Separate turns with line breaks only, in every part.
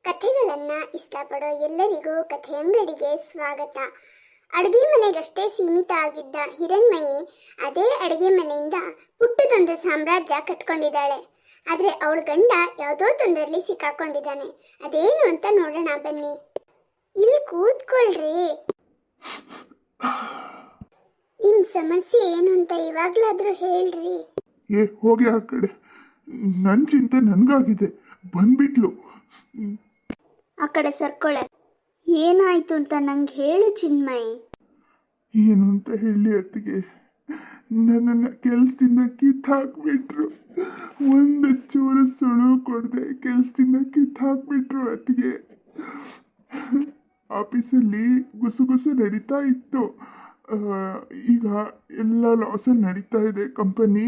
ಕಥೆಗಳನ್ನು ಇಷ್ಟಪಡೋ ಎಲ್ಲರಿಗೂ ಕಥೆ ಅಂಗಡಿಗೆ ಸ್ವಾಗತ. ಅಡುಗೆ ಮನೆಗಷ್ಟೇ ಸೀಮಿತ ಆಗಿದ್ದ ಹಿರಣ್ಮಯಿ ಅದೇ ಅಡುಗೆ ಮನೆಯಿಂದ ಪುಟ್ಟದೊಂದು ಸಾಮ್ರಾಜ್ಯ ಕಟ್ಕೊಂಡಿದ್ದಾಳೆ. ಆದರೆ ಅವಳ ಗಂಡ ಯಾವುದೋ ತೊಂದರೆಯಲ್ಲಿ ಸಿಕ್ಕಾಕೊಂಡಿದ್ದಾನೆ. ಅದೇನು ಅಂತ ನೋಡೋಣ ಬನ್ನಿ. ಇಲ್ಲಿ ಕೂತ್ಕೊಳ್ರಿ. ನಿಮ್ಮ ಸಮಸ್ಯೆ ಏನು ಅಂತ ಇವಾಗ್ಲಾದ್ರೂ ಹೇಳ್ರಿ.
ಹೋಗಿ ಆ ಕಡೆ, ನನ್ನ ಚಿಂತೆ ನನಗಾಗಿದೆ, ಬಂದ್ಬಿಟ್ಲು.
ಆ ಕಡೆ ಸರ್ಕೊಳೆ. ಏನಾಯ್ತು ಅಂತ ನಂಗೆ ಹೇಳು ಚಿನ್ಮಯಿ.
ಏನು ಅಂತ ಹೇಳಿ ಅತ್ತಿಗೆ, ನನ್ನನ್ನು ಕೆಲಸದಿಂದ ಕಿತ್ತಾಕ್ಬಿಟ್ರು. ಒಂದು ಚೂರು ಸುಳು ಕೊಡದೆ ಕೆಲಸದಿಂದ ಕಿತ್ತಾಕ್ಬಿಟ್ರು ಅತ್ತಿಗೆ. ಆಫೀಸಲ್ಲಿ ಗುಸುಗುಸು ನಡೀತಾ ಇತ್ತು. ಈಗ ಎಲ್ಲ ಲಾಸಲ್ಲಿ ನಡೀತಾ ಇದೆ ಕಂಪನಿ.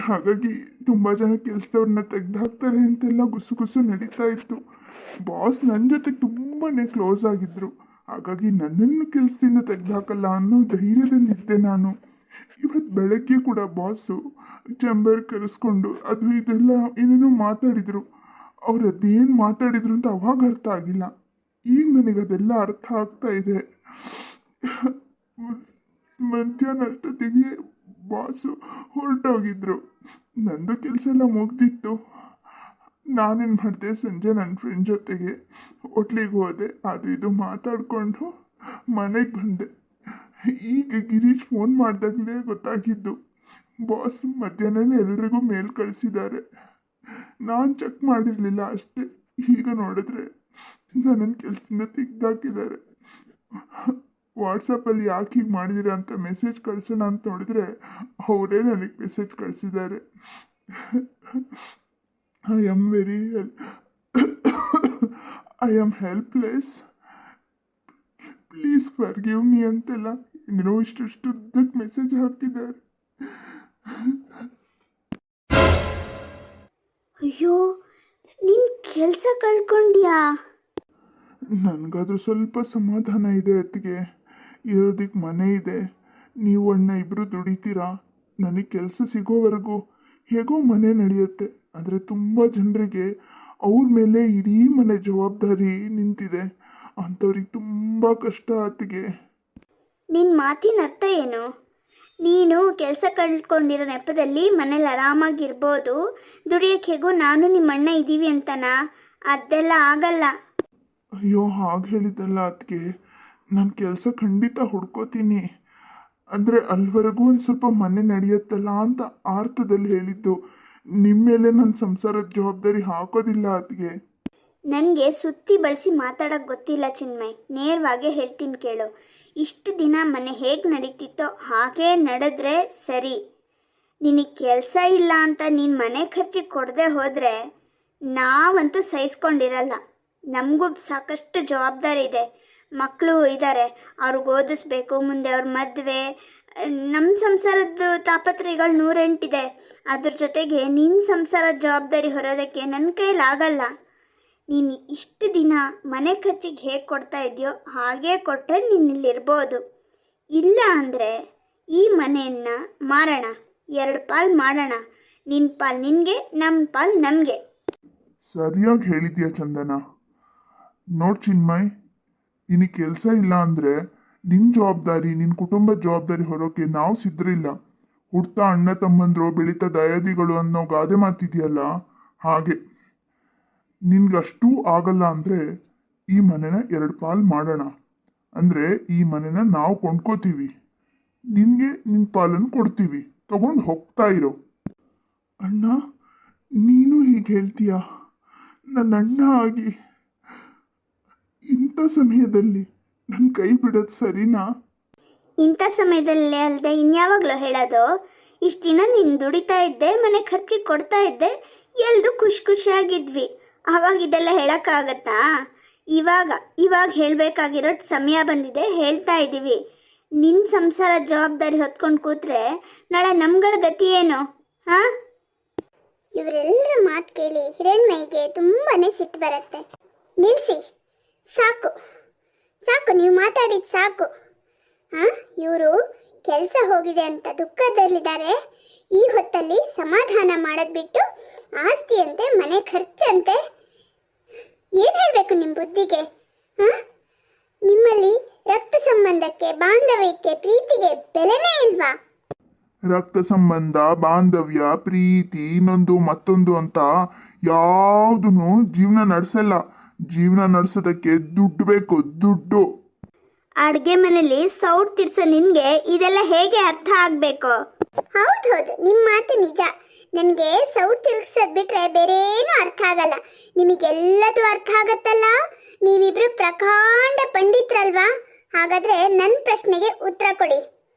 ಹಾಗಾಗಿ ತುಂಬ ಜನ ಕೆಲಸದವ್ರನ್ನ ತೆಗೆದುಹಾಕ್ತಾರೆ ಅಂತೆಲ್ಲ ಗುಸುಗುಸು ನಡೀತಾ ಇತ್ತು. ಬಾಸ್ ನನ್ನ ಜೊತೆ ತುಂಬಾ ಕ್ಲೋಸ್ ಆಗಿದ್ರು. ಹಾಗಾಗಿ ನನ್ನನ್ನು ಕೆಲಸದಿಂದ ತೆಗೆದುಹಾಕಲ್ಲ ಅನ್ನೋ ಧೈರ್ಯದಲ್ಲಿದ್ದೆ ನಾನು. ಇವತ್ತು ಬೆಳಗ್ಗೆ ಕೂಡ ಬಾಸು ಚೇಂಬರ್ ಕರೆಸ್ಕೊಂಡು ಅದು ಇದೆಲ್ಲ ಏನೇನೋ ಮಾತಾಡಿದರು. ಅವ್ರು ಅದೇನು ಮಾತಾಡಿದ್ರು ಅಂತ ಅವಾಗ ಅರ್ಥ ಆಗಿಲ್ಲ. ಈಗ ನನಗದೆಲ್ಲ ಅರ್ಥ ಆಗ್ತಾ ಇದೆ. ಮಧ್ಯಾಹ್ನ ಅಷ್ಟೊತ್ತಿಗೆ ಬಾಸು ಹೊರಟೋಗಿದ್ರು. ನಂದು ಕೆಲಸ ಎಲ್ಲ ಮುಗ್ದಿತ್ತು. ನಾನೇನು ಮಾಡಿದೆ, ಸಂಜೆ ನನ್ನ ಫ್ರೆಂಡ್ ಜೊತೆಗೆ ಹೋಟ್ಲಿಗೆ ಹೋದೆ. ಅದು ಇದು ಮಾತಾಡಿಕೊಂಡು ಮನೆಗೆ ಬಂದೆ. ಈಗ ಗಿರೀಶ್ ಫೋನ್ ಮಾಡಿದಾಗಲೇ ಗೊತ್ತಾಗಿದ್ದು ಬಾಸ್ ಮಧ್ಯಾಹ್ನನೇ ಎಲ್ರಿಗೂ ಮೇಲ್ ಕಳಿಸಿದ್ದಾರೆ. ನಾನು ಚೆಕ್ ಮಾಡಿರಲಿಲ್ಲ ಅಷ್ಟೇ. ಈಗ ನೋಡಿದ್ರೆ ನನ್ನನ್ನು ಕೆಲಸದಿಂದ ತೆಗೆದಾಕಿದ್ದಾರೆ. ವಾಟ್ಸಪ್ಪಲ್ಲಿ ಯಾಕೆ ಹೀಗೆ ಮಾಡಿದ್ದೀರಾ ಅಂತ ಮೆಸೇಜ್ ಕಳಿಸೋಣ ಅಂತ ನೋಡಿದರೆ ಅವರೇ ನನಗೆ ಮೆಸೇಜ್ ಕಳಿಸಿದ್ದಾರೆ. I am helpless, please forgive me ಅಂತೆಲ್ಲ ಏನೋ ಇಷ್ಟುದ್ದಕ್ಕೆ ಮೆಸೇಜ್ ಹಾಕಿದ್ದಾರೆ.
ಅಯ್ಯೋ, ನಿನ್ನ ಕೆಲಸ ಕಳ್ಕೊಂಡ್ಯಾ?
ನನಗಾದ್ರೂ ಸ್ವಲ್ಪ ಸಮಾಧಾನ ಇದೆ ಅತ್ತಿಗೆ. ಇರೋದಕ್ಕೆ ಮನೆ ಇದೆ, ನೀವು ಅಣ್ಣ ಇಬ್ಬರು ದುಡಿತೀರಾ. ನನಗೆ ಕೆಲಸ ಸಿಗೋವರೆಗೂ ಹೇಗೋ ಮನೆ ನಡೆಯುತ್ತೆ. ಆದರೆ ತುಂಬ ಜನರಿಗೆ ಅವ್ರ ಮೇಲೆ ಇಡೀ ಮನೆ ಜವಾಬ್ದಾರಿ ನಿಂತಿದೆ. ಅಂಥವ್ರಿಗೆ ತುಂಬ ಕಷ್ಟ ಅತ್ತಿಗೆ.
ನಿನ್ನ ಮಾತಿನ ಅರ್ಥ ಏನು? ನೀನು ಕೆಲಸ ಕಳ್ಕೊಂಡಿರೋ ನೆಪದಲ್ಲಿ ಮನೇಲಿ ಆರಾಮಾಗಿರ್ಬೋದು, ದುಡಿಯೋಕ್ಕೆ ಹೇಗೋ ನಾನು ನಿಮ್ಮ ಅಣ್ಣ ಇದ್ದೀವಿ ಅಂತನಾ? ಅದೆಲ್ಲ ಆಗಲ್ಲ.
ಅಯ್ಯೋ, ಹಾಗೆ ಹೇಳಿದ್ದಲ್ಲ ಅತ್ತಿಗೆ. ನಾನು ಕೆಲಸ ಖಂಡಿತ ಹುಡ್ಕೋತೀನಿ. ಅಂದರೆ ಅಲ್ಲಿವರೆಗೂ ಒಂದು ಸ್ವಲ್ಪ ಮನೆ ನಡೆಯುತ್ತಲ್ಲ ಅಂತ ಅರ್ಥದಲ್ಲಿ ಹೇಳಿದ್ದು. ನಿಮ್ಮ ಮೇಲೆ ನನ್ನ ಸಂಸಾರದ ಜವಾಬ್ದಾರಿ ಹಾಕೋದಿಲ್ಲ ಅತ್ತಿಗೆ.
ನನಗೆ ಸುತ್ತಿ ಬಳಸಿ ಮಾತಾಡೋಕ್ಕೆ ಗೊತ್ತಿಲ್ಲ ಚಿನ್ಮಯ್. ನೇರವಾಗಿ ಹೇಳ್ತೀನಿ ಕೇಳು. ಇಷ್ಟು ದಿನ ಮನೆ ಹೇಗೆ ನಡೀತಿತ್ತೋ ಹಾಗೇ ನಡೆದ್ರೆ ಸರಿ. ನಿನಗೆ ಕೆಲಸ ಇಲ್ಲ ಅಂತ ನೀನು ಮನೆ ಖರ್ಚಿಗೆ ಕೊಡದೆ ಹೋದರೆ ನಾವಂತೂ ಸಹಿಸ್ಕೊಂಡಿರಲ್ಲ. ನಮಗೂ ಸಾಕಷ್ಟು ಜವಾಬ್ದಾರಿ ಇದೆ. ಮಕ್ಕಳು ಇದ್ದಾರೆ, ಅವ್ರಿಗೆ ಓದಿಸ್ಬೇಕು, ಮುಂದೆ ಅವ್ರ ಮದುವೆ, ನಮ್ಮ ಸಂಸಾರದ ತಾಪತ್ರಯಗಳು 108 ಅದ್ರ ಜೊತೆಗೆ ನಿನ್ನ ಸಂಸಾರದ ಜವಾಬ್ದಾರಿ ಹೊರೋದಕ್ಕೆ ನನ್ನ ಕೈಲಾಗಲ್ಲ. ನೀನು ಇಷ್ಟು ದಿನ ಮನೆ ಖರ್ಚಿಗೆ ಹೇಗೆ ಕೊಡ್ತಾ ಇದೆಯೋ ಹಾಗೇ ಕೊಟ್ಟರೆ ನೀನು ಇಲ್ಲಿರ್ಬೋದು. ಇಲ್ಲ ಅಂದರೆ ಈ ಮನೆಯನ್ನು ಮಾರೋಣ, 2 ಪಾಲು ಮಾಡೋಣ. ನಿನ್ನ ಪಾಲು ನಿನಗೆ, ನಮ್ಮ ಪಾಲು ನಮಗೆ.
ಸರಿಯಾಗಿ ಹೇಳಿದ್ಯಾ ಚಂದನ. ನೋಡ್ ಚಿನ್ಮಯ್, ನಿನಗೆ ಕೆಲಸ ಇಲ್ಲ ಅಂದರೆ ನಿನ್ನ ಜವಾಬ್ದಾರಿ, ನಿನ್ನ ಕುಟುಂಬದ ಜವಾಬ್ದಾರಿ ಹೊರೋಕೆ ನಾವು ಸಿದ್ಧರಿಲ್ಲ. ಹುಡ್ತಾ ಅಣ್ಣ ತಮ್ಮಂದ್ರು, ಬೆಳೀತಾ ದಯಾದಿಗಳು ಅನ್ನೋ ಗಾದೆ ಮಾತಿದೆಯಲ್ಲ, ಹಾಗೆ ನಿನ್ಗಷ್ಟೂ ಆಗಲ್ಲ ಅಂದರೆ ಈ ಮನೆನ 2 ಪಾಲು ಮಾಡೋಣ. ಅಂದರೆ ಈ ಮನೆನ ನಾವು ಕೊಂಡ್ಕೋತೀವಿ, ನಿನಗೆ ನಿನ್ನ ಪಾಲನ್ನು ಕೊಡ್ತೀವಿ, ತಗೊಂಡು ಹೋಗ್ತಾ ಇರೋ. ಅಣ್ಣ, ನೀನು ಹೀಗೆ ಹೇಳ್ತೀಯ? ನನ್ನ ಅಣ್ಣ ಆಗಿ ಇಂಥ ಸಮಯದಲ್ಲಿ ನನ್ನ ಕೈ ಬಿಡೋದು ಸರಿನಾ?
ಇಂಥ ಸಮಯದಲ್ಲೇ ಅಲ್ಲದೆ ಇನ್ಯಾವಾಗಲೂ ಹೇಳೋದು? ಇಷ್ಟು ದಿನ ನೀನು ದುಡಿತಾ ಇದ್ದೆ, ಮನೆ ಖರ್ಚಿಗೆ ಕೊಡ್ತಾ ಇದ್ದೆ, ಎಲ್ಲರೂ ಖುಷಿಯಾಗಿದ್ವಿ. ಆವಾಗ ಇದೆಲ್ಲ ಹೇಳೋಕ್ಕಾಗತ್ತಾ? ಇವಾಗ ಹೇಳಬೇಕಾಗಿರೋ ಸಮಯ ಬಂದಿದೆ, ಹೇಳ್ತಾ ಇದ್ದೀವಿ. ನಿನ್ನ ಸಂಸಾರ ಜವಾಬ್ದಾರಿ ಹೊತ್ಕೊಂಡು ಕೂತ್ರೆ ನಾಳೆ ನಮ್ಗಳ ಗತಿ ಏನು? ಹಾಂ? ಇವರೆಲ್ಲರ ಮಾತು ಕೇಳಿ ಹಿರಣ್ಮಯಿಗೆ ತುಂಬಾ ಸಿಟ್ಟು ಬರುತ್ತೆ. ನಿಲ್ಲಿಸಿ, ಸಾಕು ಸಾಕು, ನೀವು ಮಾತಾಡಿದ್ದು ಸಾಕು. ಇವರು ಕೆಲಸ ಹೋಗಿದೆ ಅಂತ ದುಃಖದಲ್ಲಿದ್ದಾರೆ. ಈ ಹೊತ್ತಲ್ಲಿ ಸಮಾಧಾನ ಮಾಡೋದು ಬಿಟ್ಟು ಆಸ್ತಿಯಂತೆ, ಮನೆ ಖರ್ಚಂತೆ ಏನು ಹೇಳಬೇಕು ನಿಮ್ಮ ಬುದ್ಧಿಗೆ? ಹಾಂ, ನಿಮ್ಮಲ್ಲಿ ರಕ್ತ ಸಂಬಂಧಕ್ಕೆ, ಬಾಂಧವ್ಯಕ್ಕೆ, ಪ್ರೀತಿಗೆ ಬೆಲೆನೇ ಇಲ್ವಾ?
ರಕ್ತ ಸಂಬಂಧ, ಬಾಂಧವ್ಯ, ಪ್ರೀತಿ, ಇನ್ನೊಂದು ಮತ್ತೊಂದು ಅಂತ ಯಾವುದೂ ಜೀವನ ನಡೆಸಲ್ಲ. ಜೀವನ ನಡೆಸೋದಕ್ಕೆ ದುಡ್ಡು ಬೇಕು, ದುಡ್ಡು.
ಅಡುಗೆ ಮನೇಲಿ ಸೌಟ್ ತಿರ್ಸೋ ನಿನಗೆ ಇದೆಲ್ಲ ಹೇಗೆ ಅರ್ಥ ಆಗಬೇಕು? ಹೌದು, ನಿಮ್ಮ ಮಾತು ನಿಜ. ನನಗೆ ಸೌಟ್ ತಿರ್ಗ್ಸೋದು ಬಿಟ್ರೆ ಬೇರೇನೂ ಅರ್ಥ ಆಗಲ್ಲ. ನಿಮಗೆಲ್ಲದೂ ಅರ್ಥ ಆಗತ್ತಲ್ಲ. ನೀವಿಬ್ರು ಪ್ರಕಾಂಡ ಪಂಡಿತರಲ್ವಾ? ಹಾಗಾದ್ರೆ ನನ್ನ ಪ್ರಶ್ನೆಗೆ ಉತ್ತರ ಕೊಡಿ.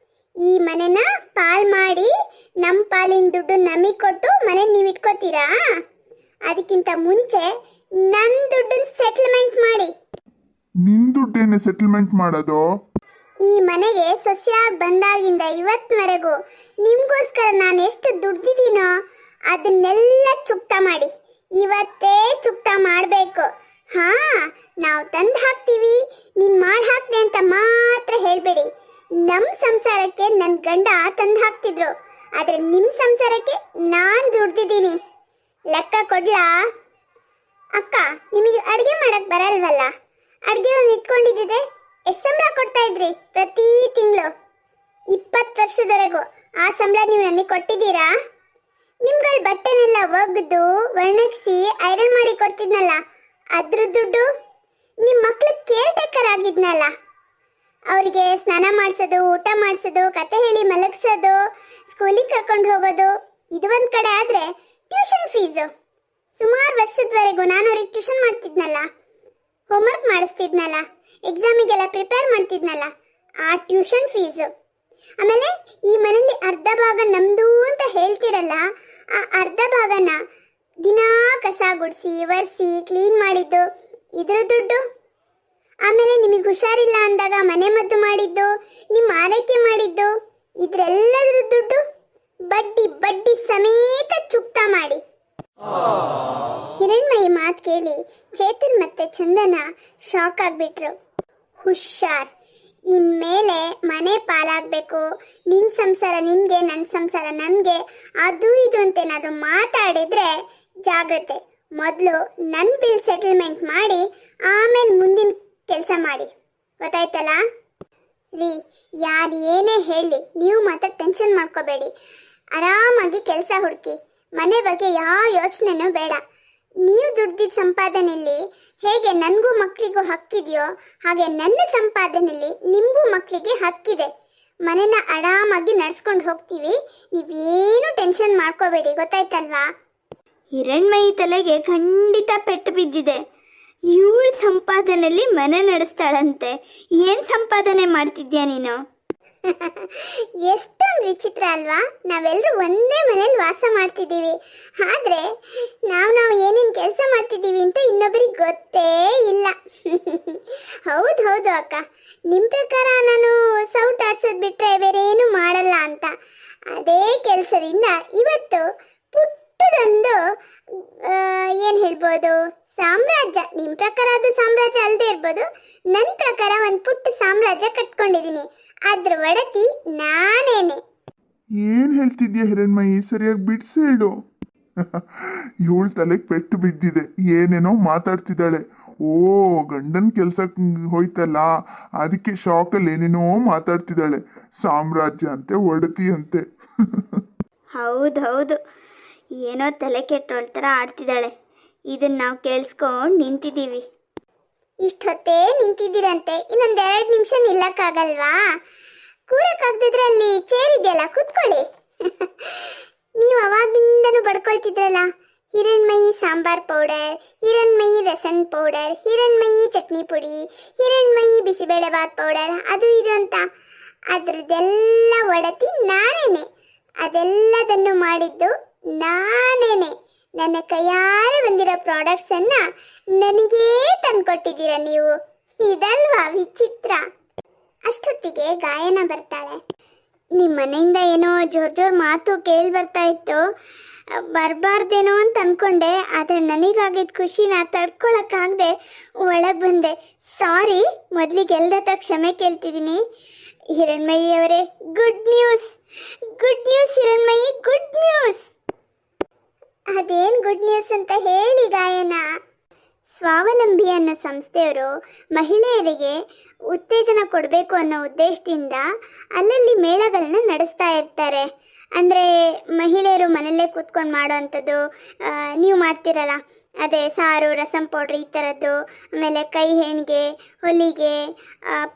ಈ ಮನೆನ ಪಾಲ್ ಮಾಡಿ ನಮ್ಮ ಪಾಲಿನ ದುಡ್ಡು ನಮಗೆ ಕೊಟ್ಟು ಮನೆ ನೀವು ಇಟ್ಕೋತೀರಾ? ಅದಕ್ಕಿಂತ ಮುಂಚೆ ನನ್ನ ದುಡ್ಡನ್ನ ಸೆಟಲ್ಮೆಂಟ್ ಮಾಡಿ.
ನಿನ್ ದುಡ್ಡೇನೆ ಸೆಟಲ್ಮೆಂಟ್ ಮಾಡೋದು?
ಈ ಮನೆಗೆ ಸೊಸೆಯಾಗಿ ಬಂದಾಗಿಂದ ಇವತ್ತಿನವರೆಗೂ ನಿಮಗೋಸ್ಕರ ನಾನು ಎಷ್ಟು ದುಡ್ದಿದ್ದೀನೋ ಅದನ್ನೆಲ್ಲ ಚುಕ್ತ ಮಾಡಿ. ಇವತ್ತೇ ಚುಕ್ತ ಮಾಡಬೇಕು. ಹಾ, ನಾವು ತಂದು ಹಾಕ್ತೀವಿ, ನೀನು ಮಾಡಿ ಹಾಕ್ದೆ ಅಂತ ಮಾತ್ರ ಹೇಳಬೇಡಿ. ನಮ್ಮ ಸಂಸಾರಕ್ಕೆ ನನ್ನ ಗಂಡ ತಂದು ಹಾಕ್ತಿದ್ರು, ಆದರೆ ನಿಮ್ಮ ಸಂಸಾರಕ್ಕೆ ನಾನು ದುಡ್ದಿದ್ದೀನಿ. ಲೆಕ್ಕ ಕೊಡ್ಲಾ? ಅಕ್ಕ, ನಿಮಗೆ ಅಡುಗೆ ಮಾಡಕ್ಕೆ ಬರಲ್ವಲ್ಲ? ಅಡುಗೆಯನ್ನು ಇಟ್ಕೊಂಡಿದ್ದಿದೆ ಎಷ್ಟು ಸಂಬಳ ಕೊಡ್ತಾ ಇದ್ರಿ ಪ್ರತಿ ತಿಂಗಳು? 20 ವರ್ಷದವರೆಗೂ ಆ ಸಂಬಳ ನೀವು ನನಗೆ ಕೊಟ್ಟಿದ್ದೀರಾ? ನಿಮ್ಗಳ ಬಟ್ಟೆನೆಲ್ಲ ಒಗೆದು ಒಣಗಿಸಿ ಐರನ್ ಮಾಡಿ ಕೊಡ್ತಿದ್ನಲ್ಲ, ಅದ್ರ ದುಡ್ಡು? ನಿಮ್ಮ ಮಕ್ಳು ಕೇರ್ ಟೇಕರ್ ಆಗಿದ್ನಲ್ಲ, ಅವರಿಗೆ ಸ್ನಾನ ಮಾಡಿಸೋದು, ಊಟ ಮಾಡಿಸೋದು, ಕತೆ ಹೇಳಿ ಮಲಗಿಸೋದು, ಸ್ಕೂಲಿಗೆ ಕರ್ಕೊಂಡು ಹೋಗೋದು, ಇದು ಒಂದು ಕಡೆ ಆದರೆ ಟ್ಯೂಷನ್ ಫೀಸು ಸುಮಾರು ವರ್ಷದವರೆಗೂ ನಾನು ಅವ್ರಿಗೆ ಟ್ಯೂಷನ್ ಮಾಡ್ತಿದ್ನಲ್ಲ, ಹೋಮ್ವರ್ಕ್ ಮಾಡಿಸ್ತಿದ್ನಲ್ಲ, ಎಕ್ಸಾಮಿಗೆಲ್ಲ ಪ್ರಿಪೇರ್ ಮಾಡ್ತಿದ್ನಲ್ಲ, ಆ ಟ್ಯೂಷನ್ ಫೀಸು. ಆಮೇಲೆ ಈ ಮನೇಲಿ ಅರ್ಧ ಭಾಗ ನಮ್ಮದು ಅಂತ ಹೇಳ್ತಿರಲ್ಲ, ಆ ಅರ್ಧ ಭಾಗನ ದಿನಾ ಕಸ ಗುಡಿಸಿ ಒರೆಸಿ ಕ್ಲೀನ್ ಮಾಡಿದ್ದು ಇದ್ರ ದುಡ್ಡು. ಆಮೇಲೆ ನಿಮಗೆ ಹುಷಾರಿಲ್ಲ ಅಂದಾಗ ಮನೆ ಮದ್ದು ಮಾಡಿದ್ದು, ನಿಮ್ಮ ಆರೈಕೆ ಮಾಡಿದ್ದು, ಇದ್ರೆಲ್ಲದ್ರ ದುಡ್ಡು ಬಡ್ಡಿ ಬಡ್ಡಿ ಸಮೇತ ಚುಕ್ತ ಮಾಡಿ. ಹಿರಣ್ಮಯಿ ಮಾತು ಕೇಳಿ ಚೇತನ್ ಮತ್ತೆ ಚಂದನ ಶಾಕ್ ಆಗಿಬಿಟ್ರು. ಹುಷಾರ್, ಇನ್ಮೇಲೆ ಮನೆ ಪಾಲಾಗಬೇಕು, ನಿನ್ನ ಸಂಸಾರ ನಿನಗೆ, ನನ್ನ ಸಂಸಾರ ನನಗೆ, ಅದು ಇದು ಅಂತೇನಾದರೂ ಮಾತಾಡಿದರೆ ಜಾಗ್ರತೆ. ಮೊದಲು ನನ್ನ ಬಿಲ್ ಸೆಟಲ್ಮೆಂಟ್ ಮಾಡಿ ಆಮೇಲೆ ಮುಂದಿನ ಕೆಲಸ ಮಾಡಿ, ಗೊತ್ತಾಯ್ತಲ್ಲ? ರೀ, ಯಾರು ಏನೇ ಹೇಳಿ ನೀವು ಮಾತ್ರ ಟೆನ್ಷನ್ ಮಾಡ್ಕೋಬೇಡಿ. ಆರಾಮಾಗಿ ಕೆಲಸ ಹುಡುಕಿ, ಮನೆ ಬಗ್ಗೆ ಯಾವ ಯೋಚನೆನೂ ಬೇಡ. ನೀವು ದುಡ್ದಿದ್ದ ಸಂಪಾದನೆಯಲ್ಲಿ ಹೇಗೆ ನನಗೂ ಮಕ್ಕಳಿಗೂ ಹಕ್ಕಿದೆಯೋ ಹಾಗೆ ನನ್ನ ಸಂಪಾದನೆಯಲ್ಲಿ ನಿಮಗೂ ಮಕ್ಕಳಿಗೆ ಹಕ್ಕಿದೆ. ಮನೆನ ಆರಾಮಾಗಿ ನಡ್ಸ್ಕೊಂಡು ಹೋಗ್ತೀವಿ, ನೀವೇನು ಟೆನ್ಷನ್ ಮಾಡ್ಕೋಬೇಡಿ, ಗೊತ್ತಾಯ್ತಲ್ವಾ? ಹಿರಣ್ಮಯಿ ತಲೆಗೆ ಖಂಡಿತ ಪೆಟ್ಟು ಬಿದ್ದಿದೆ. ಇವಳ ಸಂಪಾದನೆಯಲ್ಲಿ ಮನೆ ನಡೆಸ್ತಾಳಂತೆ. ಏನು ಸಂಪಾದನೆ ಮಾಡ್ತಿದ್ಯಾ ನೀನು? ಎಷ್ಟೊಂದು ವಿಚಿತ್ರ ಅಲ್ವಾ? ನಾವೆಲ್ಲರೂ ಒಂದೇ ಮನೇಲಿ ವಾಸ ಮಾಡ್ತಿದ್ದೀವಿ, ಆದರೆ ನಾವು ಏನೇನು ಕೆಲಸ ಮಾಡ್ತಿದ್ದೀವಿ ಅಂತ ಇನ್ನೊಬ್ಬರಿಗೆ ಗೊತ್ತೇ ಇಲ್ಲ. ಹೌದು ಹೌದು ಅಕ್ಕ, ನಿಮ್ಮ ಪ್ರಕಾರ ನಾನು ಸೌಟ್ ಆಡ್ಸೋದು ಬಿಟ್ಟರೆ ಬೇರೆ ಏನು ಮಾಡಲ್ಲ ಅಂತ. ಅದೇ ಕೆಲಸದಿಂದ ಇವತ್ತು ಪುಟ್ಟದೊಂದು ಏನು ಹೇಳ್ಬೋದು, ಸಾಮ್ರಾಜ್ಯ. ನಿಮ್ಮ ಪ್ರಕಾರ ಅದು ಸಾಮ್ರಾಜ್ಯ ಅಲ್ಲದೆ ಇರ್ಬೋದು, ನನ್ನ ಪ್ರಕಾರ ಒಂದು ಪುಟ್ಟ ಸಾಮ್ರಾಜ್ಯ ಕಟ್ಕೊಂಡಿದ್ದೀನಿ. ಅದ್ರ ಒಡತಿ ನಾನೇನೆ.
ಏನ್ ಹೇಳ್ತಿದ್ಯಾ ಹಿರಣ್ಮಯಿ? ಸರಿಯಾಗಿ ಬಿಡ್ಸಿ ಹೇಳು. ಇವಳ ತಲೆಗೆ ಪೆಟ್ಟು ಬಿದ್ದಿದೆ, ಏನೇನೋ ಮಾತಾಡ್ತಿದ್ದಾಳೆ. ಓ, ಗಂಡನ ಕೆಲ್ಸಕ್ಕೆ ಹೋಯ್ತಲ್ಲ ಅದಕ್ಕೆ ಶಾಕಲ್ಲಿ ಏನೇನೋ ಮಾತಾಡ್ತಿದ್ದಾಳೆ. ಸಾಮ್ರಾಜ್ಯ ಅಂತೆ, ಒಡತಿ ಅಂತೆ.
ಹೌದು ಹೌದು, ಏನೋ ತಲೆ ಕೆಟ್ಟೋಳ್ ಥರ ಆಡ್ತಿದ್ದಾಳೆ. ಇದನ್ನ ನಾವು ಕೇಳಿಸ್ಕೊಂಡು ನಿಂತಿದ್ದೀವಿ. ಇಷ್ಟೊತ್ತೇ ನಿಂತಿದ್ದೀರಂತೆ, ಇನ್ನೊಂದು 2 ನಿಮಿಷ ನಿಲ್ಲಕ್ಕಾಗಲ್ವಾ? ಕೂರಕ್ಕಾಗ್ದಿದ್ರೆ ಅಲ್ಲಿ ಚೇರ್ ಇದೆಯಲ್ಲ, ಕೂತ್ಕೊಳ್ಳಿ. ನೀವು ಅವಾಗಿಂದನೂ ಬಡ್ಕೊಳ್ತಿದ್ರಲ್ಲ, ಹಿರಣ್ಮಯಿ ಸಾಂಬಾರ್ ಪೌಡರ್, ಹಿರಣ್ಮಯಿ ರಸನ್ ಪೌಡರ್, ಹಿರಣ್ಮಯಿ ಚಟ್ನಿ ಪುಡಿ, ಹಿರಣ್ಮಯಿ ಬಿಸಿಬೇಳೆಬಾತ್ ಪೌಡರ್, ಅದು ಇದು ಅಂತ. ಅದ್ರದ್ದೆಲ್ಲ ಒಡತಿ ನಾನೇನೆ, ಅದೆಲ್ಲದನ್ನು ಮಾಡಿದ್ದು ನಾನೇನೆ. ನನ್ನ ಕೈಯಾರೆ ಬಂದಿರೋ ಪ್ರಾಡಕ್ಟ್ಸನ್ನು ನನಗೇ ತಂದ್ಕೊಟ್ಟಿದ್ದೀರ ನೀವು. ಇದಲ್ವಾ ವಿಚಿತ್ರ? ಅಷ್ಟೊತ್ತಿಗೆ ಗಾಯನ ಬರ್ತಾಳೆ. ನಿಮ್ಮ ಮನೆಯಿಂದ ಏನೋ ಜೋರ್ ಮಾತು ಕೇಳಿ ಬರ್ತಾ ಇತ್ತು, ಬರಬಾರ್ದೇನೋ ಅಂತ ಅಂದ್ಕೊಂಡೆ, ಆದರೆ ನನಗಾಗಿದ್ದ ಖುಷಿನ ತಡ್ಕೊಳಕ್ಕಾಗದೆ ಒಳಗೆ ಬಂದೆ. ಸಾರಿ, ಮೊದಲಿಗೆ ಎಲ್ಲರ ಕ್ಷಮೆ ಕೇಳ್ತಿದ್ದೀನಿ. ಹಿರಣ್ಮಯಿ ಅವರೇ, good news Hiranmayi, good news. ಅದೇನು ಗುಡ್ ನ್ಯೂಸ್ ಅಂತ ಹೇಳಿ ಗಾಯನ? ಸ್ವಾವಲಂಬಿ ಅನ್ನೋ ಸಂಸ್ಥೆಯವರು ಮಹಿಳೆಯರಿಗೆ ಉತ್ತೇಜನ ಕೊಡಬೇಕು ಅನ್ನೋ ಉದ್ದೇಶದಿಂದ ಅಲ್ಲಲ್ಲಿ ಮೇಳಗಳನ್ನ ನಡೆಸ್ತಾ ಇರ್ತಾರೆ. ಅಂದರೆ ಮಹಿಳೆಯರು ಮನೆಯಲ್ಲೇ ಕೂತ್ಕೊಂಡು ಮಾಡೋ ಅಂಥದ್ದು, ನೀವು ಮಾಡ್ತಿರಲ್ಲ ಅದೇ ಸಾರು, ರಸಂ ಪೌಡ್ರ್ ಈ ಥರದ್ದು, ಆಮೇಲೆ ಕೈ ಹೆಣ್ಗೆ, ಹೊಲಿಗೆ,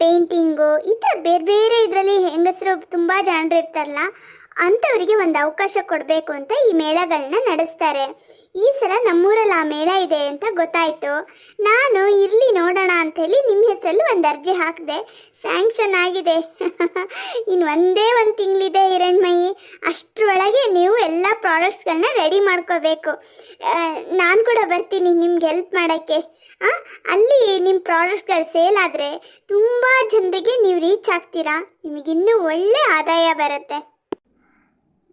ಪೇಂಟಿಂಗು, ಈ ಥರ ಬೇರೆ ಬೇರೆ ಇದರಲ್ಲಿ ಹೆಂಗಸರು ತುಂಬ ಜನರು ಇರ್ತಾರಲ್ಲ ಅಂಥವರಿಗೆ ಒಂದು ಅವಕಾಶ ಕೊಡಬೇಕು ಅಂತ ಈ ಮೇಳಗಳನ್ನ ನಡೆಸ್ತಾರೆ. ಈ ಸಲ ನಮ್ಮೂರಲ್ಲಿ ಆ ಮೇಳ ಇದೆ ಅಂತ ಗೊತ್ತಾಯಿತು. ನಾನು ಇರಲಿ ನೋಡೋಣ ಅಂಥೇಳಿ ನಿಮ್ಮ ಹೆಸರಲ್ಲಿ ಒಂದು ಅರ್ಜಿ ಹಾಕಿದೆ. ಸ್ಯಾಂಕ್ಷನ್ ಆಗಿದೆ. ಇನ್ನು ಒಂದೇ ಒಂದು ತಿಂಗಳಿದೆ ಹಿರಣ್ಮಯಿ. ಅಷ್ಟರೊಳಗೆ ನೀವು ಎಲ್ಲ ಪ್ರಾಡಕ್ಟ್ಸ್ಗಳನ್ನ ರೆಡಿ ಮಾಡ್ಕೋಬೇಕು. ನಾನು ಕೂಡ ಬರ್ತೀನಿ ನಿಮ್ಗೆ ಹೆಲ್ಪ್ ಮಾಡೋಕ್ಕೆ. ಅಲ್ಲಿ ನಿಮ್ಮ ಪ್ರಾಡಕ್ಟ್ಸ್ಗಳು ಸೇಲ್ ಆದರೆ ತುಂಬ ಜನರಿಗೆ ನೀವು ರೀಚ್ ಆಗ್ತೀರಾ. ನಿಮಗಿನ್ನೂ ಒಳ್ಳೆ ಆದಾಯ ಬರುತ್ತೆ.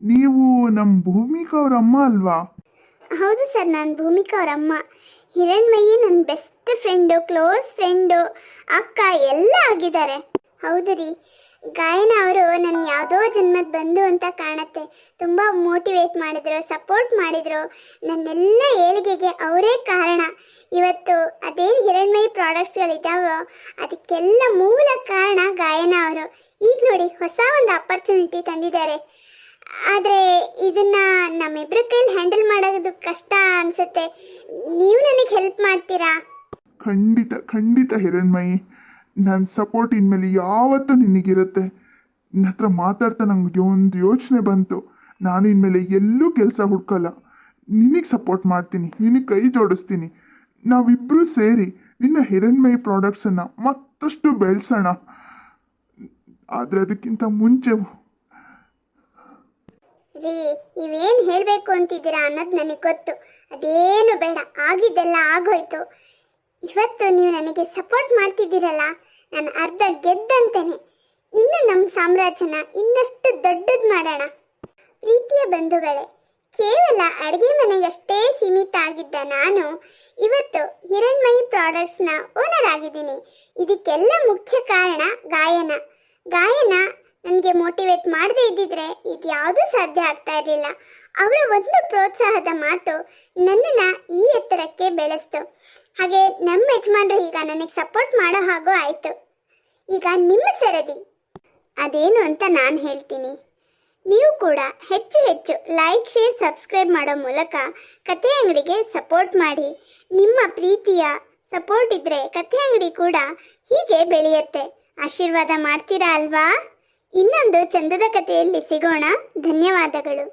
ನೀವು ನಮ್ಮ ಭೂಮಿಕಾ ಅವ್ರ ಅಮ್ಮ ಅಲ್ವಾ?
ಹೌದು ಸರ್, ನಾನು ಭೂಮಿಕಾ ಅವ್ರ ಅಮ್ಮ. ಹಿರಣ್ಮಯಿ ನನ್ನ ಬೆಸ್ಟ್ ಫ್ರೆಂಡು, ಕ್ಲೋಸ್ ಫ್ರೆಂಡು, ಅಕ್ಕ ಎಲ್ಲ ಆಗಿದ್ದಾರೆ. ಹೌದು ರೀ, ಗಾಯನ ಅವರು ನನ್ನ ಯಾವುದೋ ಜನ್ಮದ ಬಂಧು ಅಂತ ಕಾಣುತ್ತೆ. ತುಂಬ ಮೋಟಿವೇಟ್ ಮಾಡಿದ್ರು, ಸಪೋರ್ಟ್ ಮಾಡಿದರು. ನನ್ನೆಲ್ಲ ಏಳಿಗೆಗೆ ಅವರೇ ಕಾರಣ. ಇವತ್ತು ಅದೇನು ಹಿರಣ್ಮಯಿ ಪ್ರಾಡಕ್ಟ್ಸ್ಗಳಿದ್ದಾವೋ ಅದಕ್ಕೆಲ್ಲ ಮೂಲ ಕಾರಣ ಗಾಯನ ಅವರು. ಈಗ ನೋಡಿ ಹೊಸ ಒಂದು ಅಪರ್ಚುನಿಟಿ ತಂದಿದ್ದಾರೆ. ಆದರೆ ಇದನ್ನು ನಮ್ಮಿಬ್ಬರ ಕೈಲಿ ಹ್ಯಾಂಡಲ್ ಮಾಡೋದು ಕಷ್ಟ ಅನಿಸುತ್ತೆ. ನೀವು ನನಗೆ ಹೆಲ್ಪ್ ಮಾಡ್ತೀರಾ?
ಖಂಡಿತ ಖಂಡಿತ ಹಿರಣ್ಮಯಿ, ನನ್ನ ಸಪೋರ್ಟ್ ಇನ್ಮೇಲೆ ಯಾವತ್ತೂ ನಿನಗಿರುತ್ತೆ. ನಿನ್ನ ಹತ್ರ ಮಾತಾಡ್ತಾ ನಂಗೆ ಒಂದು ಯೋಚನೆ ಬಂತು. ನಾನು ಇನ್ಮೇಲೆ ಎಲ್ಲೂ ಕೆಲಸ ಹುಡ್ಕಲ್ಲ, ನಿನಗೆ ಸಪೋರ್ಟ್ ಮಾಡ್ತೀನಿ, ನಿನಗೆ ಕೈ ಜೋಡಿಸ್ತೀನಿ. ನಾವಿಬ್ಬರೂ ಸೇರಿ ನಿನ್ನ ಹಿರಣ್ಮಯಿ ಪ್ರಾಡಕ್ಟ್ಸನ್ನು ಮತ್ತಷ್ಟು ಬೆಳೆಸೋಣ. ಆದರೆ ಅದಕ್ಕಿಂತ ಮುಂಚೆ
ರೀ, ನೀವೇನು ಹೇಳಬೇಕು ಅಂತಿದ್ದೀರಾ ಅನ್ನೋದು ನನಗೆ ಗೊತ್ತು. ಅದೇನು ಬೇಡ, ಆಗಿದ್ದೆಲ್ಲ ಆಗೋಯ್ತು. ಇವತ್ತು ನೀವು ನನಗೆ ಸಪೋರ್ಟ್ ಮಾಡ್ತಿದ್ದೀರಲ್ಲ, ನಾನು ಅರ್ಧ ಗೆದ್ದಂತೇನೆ. ಇನ್ನು ನಮ್ಮ ಸಾಮ್ರಾಜ್ಯನ ಇನ್ನಷ್ಟು ದೊಡ್ಡದು ಮಾಡೋಣ. ಪ್ರೀತಿಯ ಬಂಧುಗಳೇ, ಕೇವಲ ಅಡುಗೆ ಮನೆಗಷ್ಟೇ ಸೀಮಿತ ಆಗಿದ್ದ ನಾನು ಇವತ್ತು ಹಿರಣ್ಮಯಿ ಪ್ರಾಡಕ್ಟ್ಸ್ನ ಓನರ್ ಆಗಿದ್ದೀನಿ. ಇದಕ್ಕೆಲ್ಲ ಮುಖ್ಯ ಕಾರಣ ಗಾಯನ ನನಗೆ ಮೋಟಿವೇಟ್ ಮಾಡದೇ ಇದ್ದಿದ್ರೆ ಇದ್ಯಾವುದೂ ಸಾಧ್ಯ ಆಗ್ತಾ ಇರಲಿಲ್ಲ. ಅವರ ಒಂದು ಪ್ರೋತ್ಸಾಹದ ಮಾತು ನನ್ನನ್ನು ಈ ಎತ್ತರಕ್ಕೆ ಬೆಳೆಸ್ತು. ಹಾಗೆ ನಮ್ಮ ಯಜಮಾನರು ಈಗ ನನಗೆ ಸಪೋರ್ಟ್ ಮಾಡೋ ಹಾಗೂ ಆಯಿತು. ಈಗ ನಿಮ್ಮ ಸರದಿ ಅದೇನು ಅಂತ ನಾನು ಹೇಳ್ತೀನಿ. ನೀವು ಕೂಡ ಹೆಚ್ಚು ಹೆಚ್ಚು ಲೈಕ್, ಶೇರ್, ಸಬ್ಸ್ಕ್ರೈಬ್ ಮಾಡೋ ಮೂಲಕ ಕಥೆ ಅಂಗಡಿಗೆ ಸಪೋರ್ಟ್ ಮಾಡಿ. ನಿಮ್ಮ ಪ್ರೀತಿಯ ಸಪೋರ್ಟ್ ಇದ್ದರೆ ಕಥೆ ಅಂಗಡಿ ಕೂಡ ಹೀಗೆ ಬೆಳೆಯುತ್ತೆ. ಆಶೀರ್ವಾದ ಮಾಡ್ತೀರಾ ಅಲ್ವಾ? ಇನ್ನೊಂದು ಚಂದದ ಕಥೆಯಲ್ಲಿ ಸಿಗೋಣ. ಧನ್ಯವಾದಗಳು.